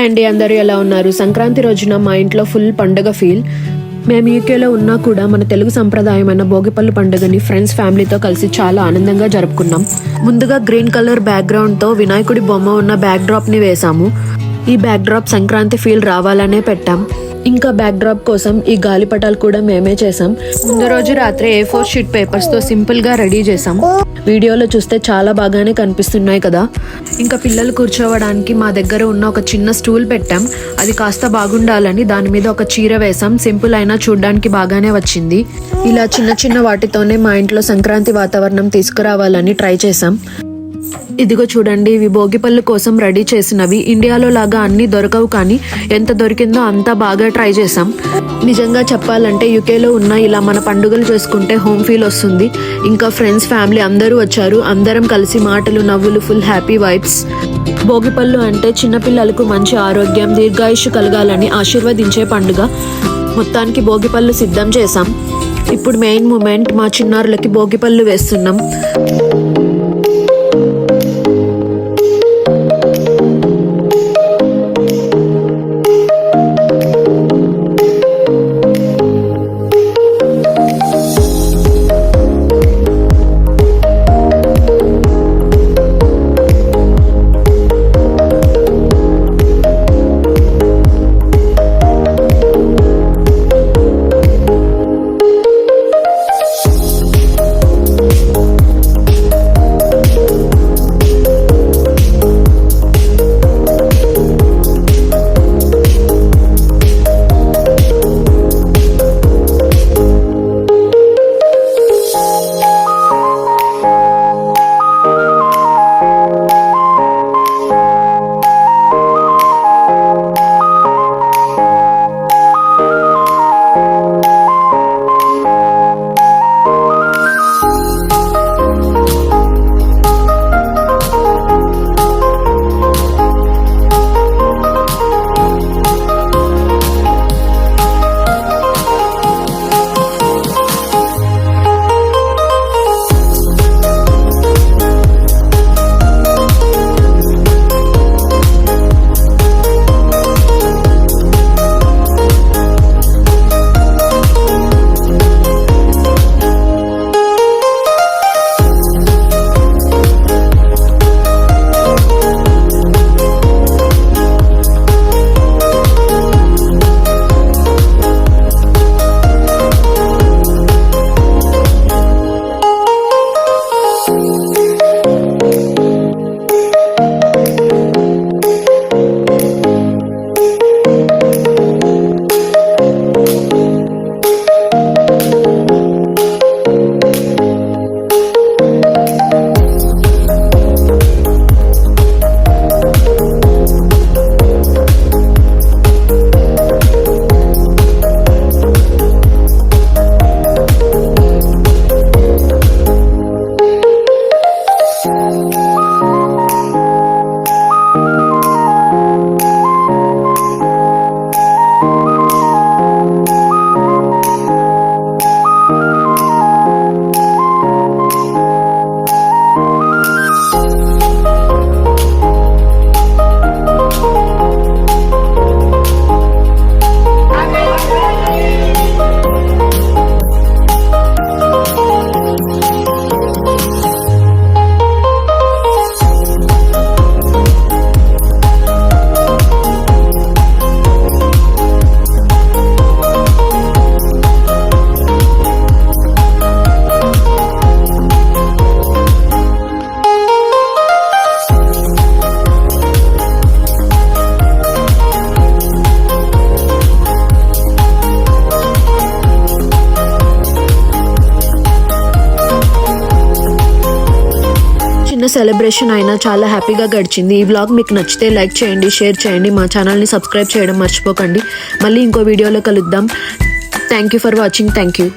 Hi అండి, అందరూ ఎలా ఉన్నారు? సంక్రాంతి రోజున మా ఇంట్లో ఫుల్ పండుగ ఫీల్. మేము యూకేలో ఉన్నా కూడా మన తెలుగు సంప్రదాయమైన భోగిపళ్ళు పండుగని ఫ్రెండ్స్ ఫ్యామిలీతో కలిసి చాలా ఆనందంగా జరుపుకున్నాం. ముందుగా గ్రీన్ కలర్ బ్యాక్గ్రౌండ్తో వినాయకుడి బొమ్మ ఉన్న బ్యాక్ డ్రాప్ని వేసాము. ఈ బ్యాక్ డ్రాప్ సంక్రాంతి ఫీల్ రావాలనే పెట్టాం. ఇంకా బ్యాక్ డ్రాప్ కోసం ఈ గాలిపటాలు కూడా మేమే చేసాం. ముందు రోజు రాత్రి A4 షీట్ పేపర్స్తో సింపుల్గా రెడీ చేసాం. వీడియోలో చూస్తే చాలా బాగానే కనిపిస్తున్నాయి కదా. ఇంకా పిల్లలు కూర్చోవడానికి మా దగ్గర ఉన్న ఒక చిన్న స్టూల్ పెట్టాం. అది కాస్త బాగుండాలని దాని మీద ఒక చీర వేసాం. సింపుల్ అయినా చూడ్డానికి బాగానే వచ్చింది. ఇలా చిన్న చిన్న వాటితోనే మా ఇంట్లో సంక్రాంతి వాతావరణం తీసుకురావాలని ట్రై చేసాం. ఇదిగో చూడండి, ఇవి భోగిపళ్ళు కోసం రెడీ చేసినవి. ఇండియాలో లాగా అన్నీ దొరకవు, కానీ ఎంత దొరికిందో అంత బాగా ట్రై చేసాం. నిజంగా చెప్పాలంటే యూకేలో ఉన్న ఇలా మన పండుగలు చేసుకుంటే హోమ్ ఫీల్ వస్తుంది. ఇంకా ఫ్రెండ్స్ ఫ్యామిలీ అందరూ వచ్చారు. అందరం కలిసి మాటలు నవ్వులు, ఫుల్ హ్యాపీ వైబ్స్. భోగిపళ్ళు అంటే చిన్నపిల్లలకు మంచి ఆరోగ్యం, దీర్ఘాయుష్ కలగాలని ఆశీర్వదించే పండుగ. మొత్తానికి భోగిపళ్ళు సిద్ధం చేసాం. ఇప్పుడు మెయిన్ మూమెంట్, మా చిన్నారులకి భోగిపళ్ళు వేస్తున్నాం. సెలబ్రేషన్ అయినా చాలా హ్యాపీగా గడిచింది. ఈ వ్లాగ్ మీకు నచ్చితే లైక్ చేయండి, షేర్ చేయండి, మా ఛానల్ని సబ్స్క్రైబ్ చేయడం మర్చిపోకండి. మళ్ళీ ఇంకో వీడియోలో కలుద్దాం. Thank you for watching. Thank you.